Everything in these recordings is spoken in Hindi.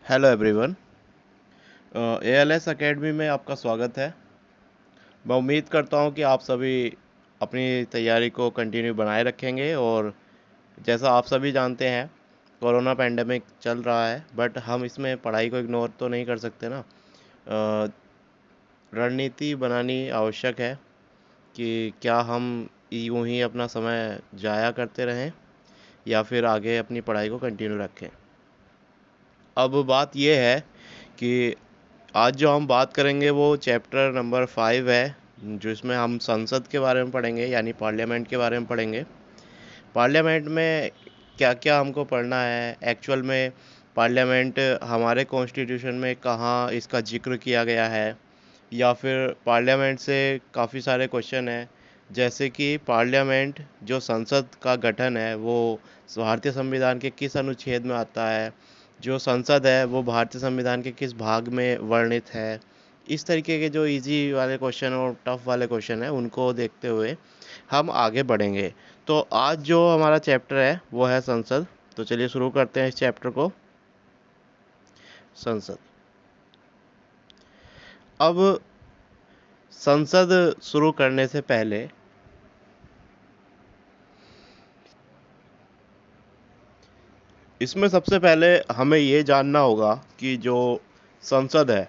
Hello everyone. एएलएस एकेडमी में आपका स्वागत है। मैं उम्मीद करता हूं कि आप सभी अपनी तैयारी को कंटिन्यू बनाए रखेंगे और जैसा आप सभी जानते हैं कोरोना पेंडेमिक चल रहा है, बट हम इसमें पढ़ाई को इग्नोर तो नहीं कर सकते ना। अ, रणनीति बनानी आवश्यक है कि क्या हम यूं ही अपना समय जाया करते रहें या फिर आगे अपनी पढ़ाई को कंटिन्यू रखें। अब बात यह है कि आज जो हम बात करेंगे वो चैप्टर नंबर 5 है, जिसमें हम संसद के बारे में पढ़ेंगे, यानी पार्लियामेंट के बारे में पढ़ेंगे। पार्लियामेंट में क्या क्या हमको पढ़ना है एक्चुअल में। पार्लियामेंट हमारे कॉन्स्टिट्यूशन में कहाँ इसका जिक्र किया गया है, या फिर पार्लियामेंट से काफ़ी सारे क्वेश्चन हैं, जैसे कि पार्लियामेंट जो संसद का गठन है वो भारतीय संविधान के किस अनुच्छेद में आता है, जो संसद है वो भारतीय संविधान के किस भाग में वर्णित है। इस तरीके के जो इजी वाले क्वेश्चन और टफ वाले क्वेश्चन हैं उनको देखते हुए हम आगे बढ़ेंगे। तो आज जो हमारा चैप्टर है वो है संसद। तो चलिए शुरू करते हैं इस चैप्टर को। संसद। अब संसद शुरू करने से पहले इसमें सबसे पहले हमें ये जानना होगा कि जो संसद है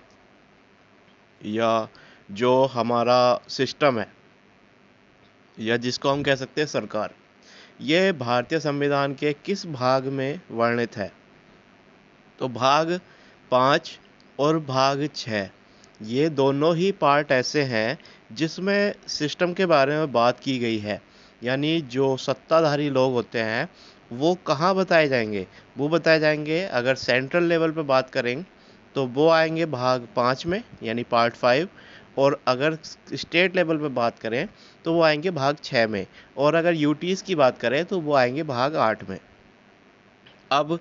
या जो हमारा सिस्टम है या जिसको हम कह सकते हैं सरकार, ये भारतीय संविधान के किस भाग में वर्णित है। तो भाग 5 और भाग 6, ये दोनों ही पार्ट ऐसे हैं जिसमें सिस्टम के बारे में बात की गई है। यानी जो सत्ताधारी लोग होते हैं वो कहाँ बताए जाएंगे, वो बताए जाएंगे अगर सेंट्रल लेवल पे बात करें तो वो आएंगे भाग 5 में, यानी पार्ट 5। और अगर स्टेट लेवल पे बात करें तो वो आएंगे भाग 6 में। और अगर यूटीज़ की बात करें तो वो आएंगे भाग 8 में। अब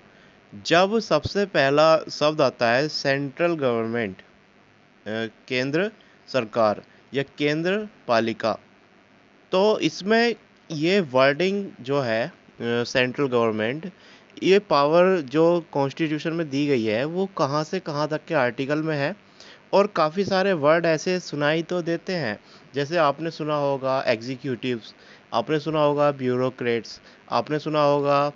जब सबसे पहला शब्द आता है सेंट्रल गवर्नमेंट, केंद्र सरकार या केंद्र पालिका, तो इसमें ये वर्डिंग जो है सेंट्रल गवर्नमेंट, ये पावर जो कॉन्स्टिट्यूशन में दी गई है वो कहाँ से कहाँ तक के आर्टिकल में है। और काफ़ी सारे वर्ड ऐसे सुनाई तो देते हैं, जैसे आपने सुना होगा एग्जीक्यूटिव्स, आपने सुना होगा ब्यूरोक्रेट्स, आपने सुना होगा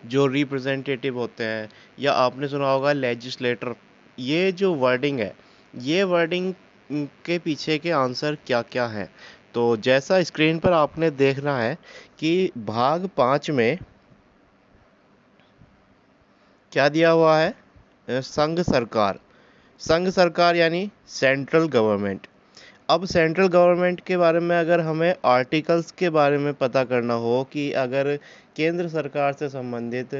जो रिप्रेजेंटेटिव होते हैं, या आपने सुना होगा लेजिस्लेटर। ये जो वर्डिंग है, ये वर्डिंग के पीछे के आंसर क्या क्या हैं। तो जैसा स्क्रीन पर आपने देखना है कि भाग 5 में क्या दिया हुआ है, संघ सरकार। संघ सरकार यानी सेंट्रल गवर्नमेंट। अब सेंट्रल गवर्नमेंट के बारे में अगर हमें आर्टिकल्स के बारे में पता करना हो कि अगर केंद्र सरकार से संबंधित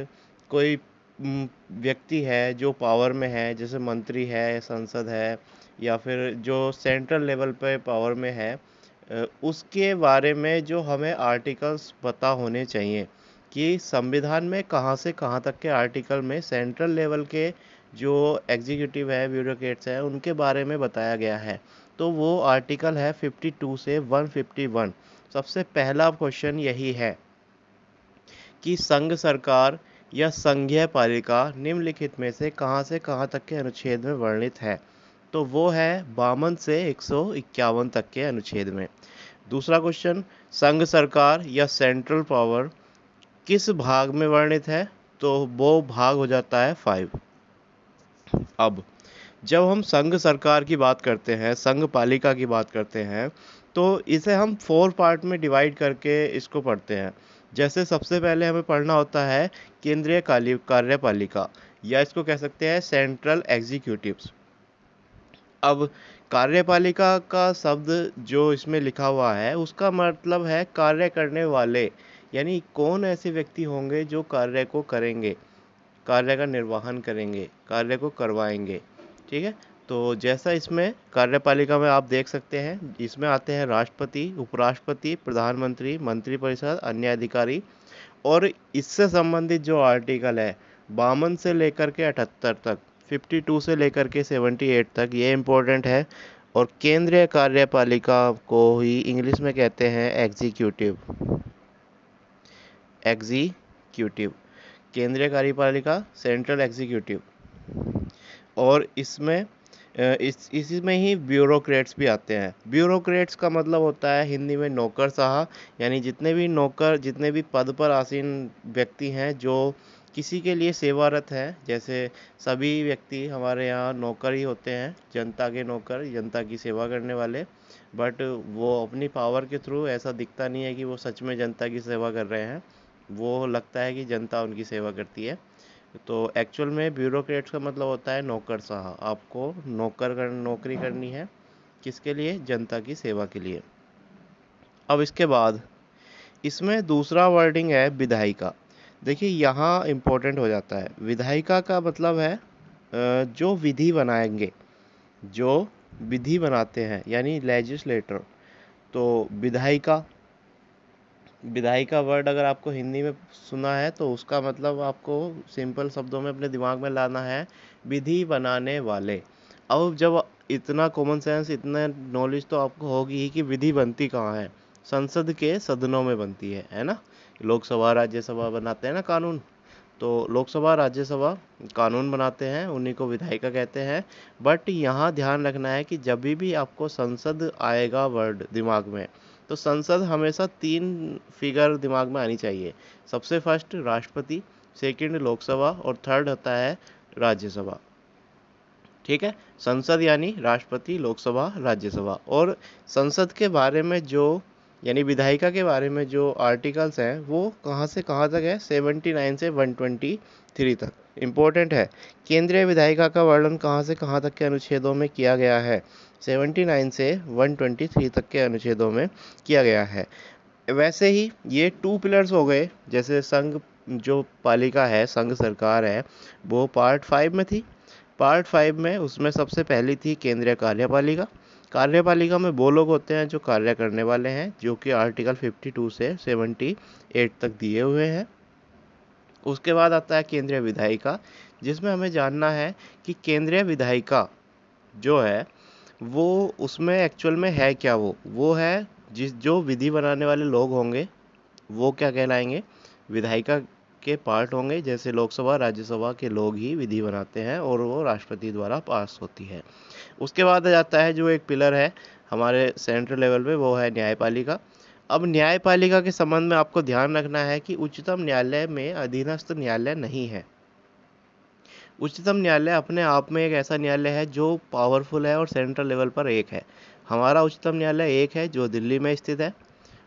कोई व्यक्ति है जो पावर में है, जैसे मंत्री है, संसद है, या फिर जो सेंट्रल लेवल पे पावर में है, उसके बारे में जो हमें आर्टिकल्स पता होने चाहिए कि संविधान में कहाँ से कहाँ तक के आर्टिकल में सेंट्रल लेवल के जो एग्जीक्यूटिव है, ब्यूरोक्रेट्स है, उनके बारे में बताया गया है। तो वो आर्टिकल है 52 से 151। सबसे पहला क्वेश्चन यही है कि संघ सरकार या संघीय पालिका निम्नलिखित में से कहाँ तक के अनुच्छेद में वर्णित है। तो वो है 52 से 151 तक के अनुच्छेद में। दूसरा क्वेश्चन, संघ सरकार या सेंट्रल पावर किस भाग में वर्णित है। तो वो भाग हो जाता है 5। अब जब हम संघ सरकार की बात करते हैं, संघ पालिका की बात करते हैं, तो इसे हम 4 पार्ट में डिवाइड करके इसको पढ़ते हैं। जैसे सबसे पहले हमें पढ़ना होता है केंद्रीय कार्यपालिका, या इसको कह सकते हैं सेंट्रल एग्जीक्यूटिव्स। अब कार्यपालिका का शब्द जो इसमें लिखा हुआ है उसका मतलब है कार्य करने वाले, यानी कौन ऐसे व्यक्ति होंगे जो कार्य को करेंगे, कार्य का निर्वहन करेंगे, कार्य को करवाएंगे। ठीक है। तो जैसा इसमें कार्यपालिका में आप देख सकते हैं, इसमें आते हैं राष्ट्रपति, उपराष्ट्रपति, प्रधानमंत्री, मंत्रिपरिषद, अन्य अधिकारी। और इससे संबंधित जो आर्टिकल है 52 से लेकर के 78 तक, 52 से लेकर के 78 तक, ये इम्पोर्टेंट है। और केंद्रीय कार्यपालिका को ही इंग्लिश में कहते हैं एग्जीक्यूटिव। एग्जीक्यूटिव, केंद्रीय कार्यपालिका, सेंट्रल एग्जीक्यूटिव। और इसमें इसी में ही ब्यूरोक्रेट्स भी आते हैं। ब्यूरोक्रेट्स का मतलब होता है हिंदी में नौकरशाह, यानी जितने भी पद पर आसीन व्यक्ति हैं जो किसी के लिए सेवारत हैं। जैसे सभी व्यक्ति हमारे यहाँ नौकर ही होते हैं, जनता के नौकर, जनता की सेवा करने वाले। बट वो अपनी पावर के थ्रू ऐसा दिखता नहीं है कि वो सच में जनता की सेवा कर रहे हैं, वो लगता है कि जनता उनकी सेवा करती है। तो एक्चुअल में ब्यूरोक्रेट्स का मतलब होता है नौकरशाह। आपको नौकरी करनी है, किसके लिए? जनता की सेवा के लिए। अब इसके बाद इसमें दूसरा वर्डिंग है विधायिका। देखिए यहाँ इम्पोर्टेंट हो जाता है। विधायिका का मतलब है जो विधि बनाएंगे, जो विधि बनाते हैं, यानी लेजिस्लेटर। तो विधायिका, विधायिका वर्ड अगर आपको हिंदी में सुना है तो उसका मतलब आपको सिंपल शब्दों में अपने दिमाग में लाना है, विधि बनाने वाले। अब जब इतना कॉमन सेंस, इतना नॉलेज तो आपको होगी ही कि विधि बनती कहाँ है? संसद के सदनों में बनती है ना। लोकसभा राज्यसभा बनाते हैं ना कानून, तो लोकसभा राज्यसभा कानून बनाते हैं, उन्हीं को विधायिका कहते हैं। बट यहाँ ध्यान रखना है कि जब भी आपको संसद आएगा वर्ड दिमाग में, तो संसद हमेशा 3 फिगर दिमाग में आनी चाहिए। सबसे फर्स्ट राष्ट्रपति, सेकंड लोकसभा और थर्ड होता है राज्यसभा। ठीक है, संसद यानी राष्ट्रपति, लोकसभा, राज्यसभा। और संसद के बारे में जो, यानी विधायिका के बारे में जो आर्टिकल्स हैं वो कहाँ से कहाँ तक है? 79 से 123 तक। इम्पोर्टेंट है, केंद्रीय विधायिका का वर्णन कहाँ से कहाँ तक के अनुच्छेदों में किया गया है? 79 से 123 तक के अनुच्छेदों में किया गया है। वैसे ही ये 2 पिलर्स हो गए। जैसे संघ जो पालिका है, संघ सरकार है, वो पार्ट 5 में थी। पार्ट 5 में उसमें सबसे पहली थी केंद्रीय कार्यपालिका। कार्यपालिका में वो लोग होते हैं जो कार्य करने वाले हैं, जो कि आर्टिकल 52 से 78 तक दिए हुए हैं। उसके बाद आता है केंद्रीय विधायिका, जिसमें हमें जानना है कि केंद्रीय विधायिका जो है वो उसमें एक्चुअल में है क्या? वो है जो विधि बनाने वाले लोग होंगे वो क्या कहलाएंगे? विधायिका के पार्ट होंगे। जैसे लोकसभा राज्यसभा के लोग ही विधि बनाते हैं और वो राष्ट्रपति द्वारा पास होती है। उसके बाद आ जाता है जो एक पिलर है हमारे सेंट्रल लेवल पे, वो है न्यायपालिका। अब न्यायपालिका के संबंध में आपको ध्यान रखना है कि उच्चतम न्यायालय में अधीनस्थ न्यायालय नहीं है। उच्चतम न्यायालय अपने आप में एक ऐसा न्यायालय है जो पावरफुल है और सेंट्रल लेवल पर एक है। हमारा उच्चतम न्यायालय एक है जो दिल्ली में स्थित है।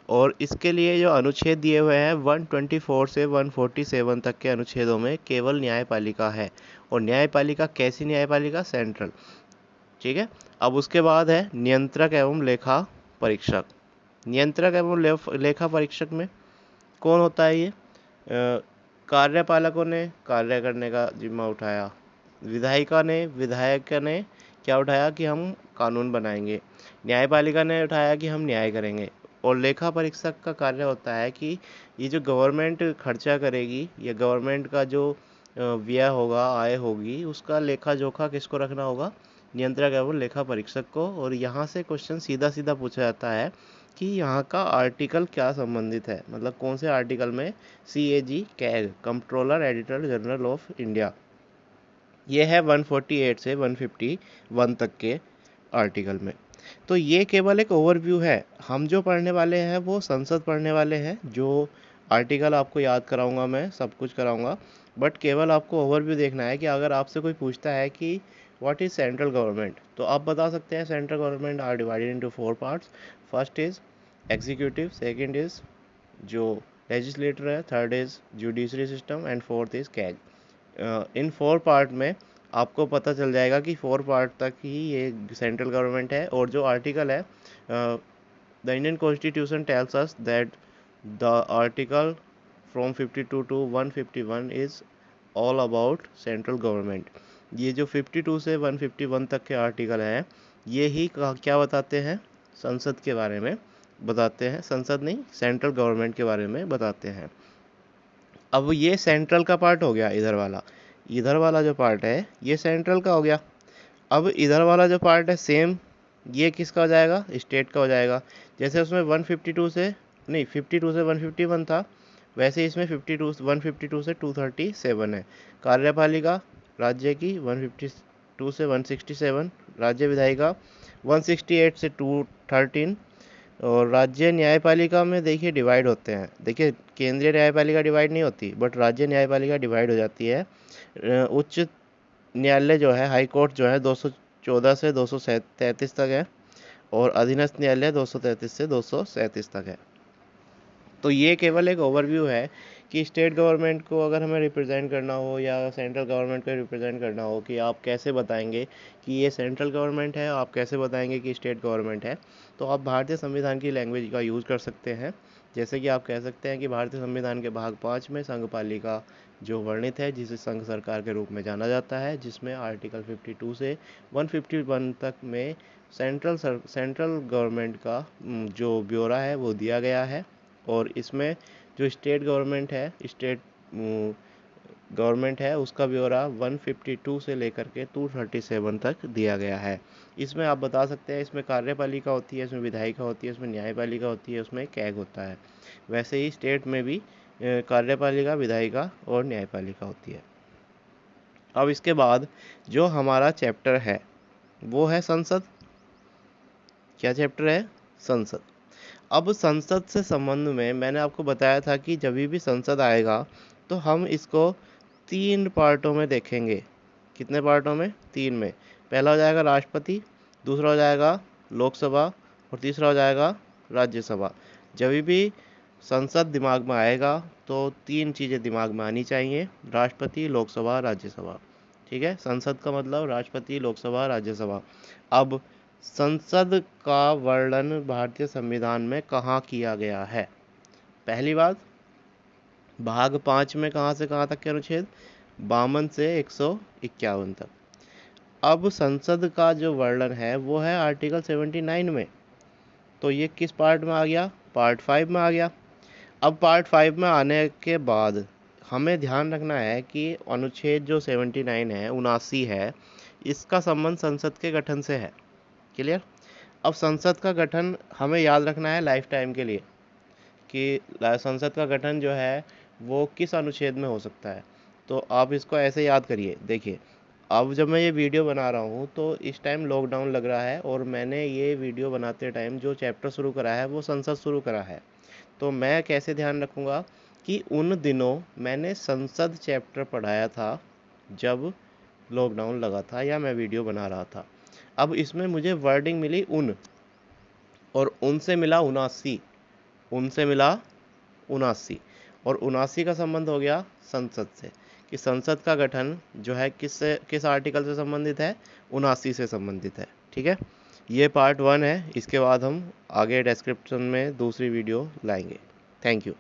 और इसके लिए जो अनुच्छेद दिए हुए हैं 124 से 147 तक के अनुच्छेदों में केवल न्यायपालिका है। और न्यायपालिका कैसी न्यायपालिका? सेंट्रल। ठीक है। अब उसके बाद है नियंत्रक एवं लेखा परीक्षक। नियंत्रक एवं लेखा परीक्षक में कौन होता है? ये कार्यपालकों ने कार्य करने का जिम्मा उठाया, विधायक ने क्या उठाया कि हम कानून बनाएंगे, न्यायपालिका ने उठाया कि हम न्याय करेंगे। और लेखा परीक्षक का कार्य होता है कि ये जो गवर्नमेंट खर्चा करेगी या गवर्नमेंट का जो व्यय होगा, आय होगी, उसका लेखा जोखा किसको रखना होगा? नियंत्रक एवं लेखा परीक्षक को। और यहाँ से क्वेश्चन सीधा सीधा पूछा जाता है कि यहाँ का आर्टिकल क्या संबंधित है, मतलब कौन से आर्टिकल में? CAG CAG, controller editor general of India, ये है 148 से 151 तक के आर्टिकल में। तो ये केवल एक ओवरव्यू है। हम जो पढ़ने वाले हैं वो संसद पढ़ने वाले हैं। जो आर्टिकल आपको याद कराऊंगा, मैं सब कुछ कराऊंगा, बट केवल आपको ओवरव्यू देखना है कि अगर आपसे कोई पूछता है कि व्हाट इज़ सेंट्रल गवर्नमेंट, तो आप बता सकते हैं central government are divided into 4 parts. First is executive, second is जो लेजिस्लेटर है, third is judiciary system and fourth is CAG. इन 4 पार्ट में आपको पता चल जाएगा कि 4 पार्ट तक ही ये सेंट्रल गवर्नमेंट है। और जो आर्टिकल है, the Indian constitution tells us that the article from 52 to 151 is all about central government. ये जो 52 से 151 तक के आर्टिकल हैं, ये ही क्या बताते हैं? संसद के बारे में बताते हैं। संसद नहीं, सेंट्रल गवर्नमेंट के बारे में बताते हैं। अब ये सेंट्रल का पार्ट हो गया, इधर वाला जो पार्ट है ये सेंट्रल का हो गया। अब इधर वाला जो पार्ट है सेम, ये किसका हो जाएगा? स्टेट का हो जाएगा। जैसे उसमें 152 से नहीं 52 से 151 था, वैसे इसमें 152 से 237 है। कार्यपालिका राज्य की 152 से 167, राज्य विधायिका 168 से 213। और राज्य न्यायपालिका में देखिए डिवाइड होते हैं, देखिए केंद्रीय न्यायपालिका डिवाइड नहीं होती बट राज्य न्यायपालिका डिवाइड हो जाती है। उच्च न्यायालय जो है, हाई कोर्ट जो है 214 से 233 तक है, और अधीनस्थ न्यायालय 233 से 237 तक है। तो ये केवल एक ओवरव्यू है कि स्टेट गवर्नमेंट को अगर हमें रिप्रेजेंट करना हो या सेंट्रल गवर्नमेंट को रिप्रेजेंट करना हो कि आप कैसे बताएंगे कि ये सेंट्रल गवर्नमेंट है, आप कैसे बताएंगे कि स्टेट गवर्नमेंट है, तो आप भारतीय संविधान की लैंग्वेज का यूज़ कर सकते हैं। जैसे कि आप कह सकते हैं कि भारतीय संविधान के भाग 5 में संघपालिका जो वर्णित है, जिसे संघ सरकार के रूप में जाना जाता है, जिसमें आर्टिकल 52 से 151 तक में सेंट्रल गवर्नमेंट का जो ब्यौरा है वो दिया गया है। और इसमें जो स्टेट गवर्नमेंट है उसका ब्यौरा 152 से लेकर के 237 तक दिया गया है। इसमें आप बता सकते हैं, इसमें कार्यपालिका होती है, इसमें विधायिका होती है, इसमें न्यायपालिका होती है, उसमें कैग होता है। वैसे ही स्टेट में भी कार्यपालिका, विधायिका और न्यायपालिका होती है। अब इसके बाद जो हमारा चैप्टर है वो है संसद। क्या चैप्टर है? संसद। अब संसद से संबंध में मैंने आपको बताया था कि जब भी संसद आएगा तो हम इसको 3 पार्टों में देखेंगे। कितने पार्टों में? 3 में। पहला हो जाएगा राष्ट्रपति, दूसरा हो जाएगा लोकसभा, और तीसरा हो जाएगा राज्यसभा। जब भी संसद दिमाग में आएगा तो 3 चीज़ें दिमाग में आनी चाहिए, राष्ट्रपति, लोकसभा, राज्यसभा। ठीक है, संसद का मतलब राष्ट्रपति, लोकसभा, राज्यसभा। अब संसद का वर्णन भारतीय संविधान में कहाँ किया गया है? पहली बात, भाग 5 में कहाँ से कहाँ तक के अनुच्छेद? 52 से 151 तक। अब संसद का जो वर्णन है वो है आर्टिकल 79 में। तो ये किस पार्ट में आ गया? पार्ट 5 में आ गया। अब पार्ट 5 में आने के बाद हमें ध्यान रखना है कि अनुच्छेद जो 79 है, 79 है, इसका संबंध संसद के गठन से है। क्लियर? अब संसद का गठन हमें याद रखना है लाइफ टाइम के लिए कि संसद का गठन जो है वो किस अनुच्छेद में हो सकता है। तो आप इसको ऐसे याद करिए। देखिए, अब जब मैं ये वीडियो बना रहा हूँ तो इस टाइम लॉकडाउन लग रहा है, और मैंने ये वीडियो बनाते टाइम जो चैप्टर शुरू करा है वो संसद शुरू करा है। तो मैं कैसे ध्यान रखूँगा कि उन दिनों मैंने संसद चैप्टर पढ़ाया था जब लॉकडाउन लगा था या मैं वीडियो बना रहा था। अब इसमें मुझे वर्डिंग मिली उन, और उनसे मिला 79, उनसे मिला 79, और 79 का संबंध हो गया संसद से, कि संसद का गठन जो है किस आर्टिकल से संबंधित है? 79 से संबंधित है। ठीक है, ये पार्ट 1 है। इसके बाद हम आगे डिस्क्रिप्शन में दूसरी वीडियो लाएंगे। Thank you.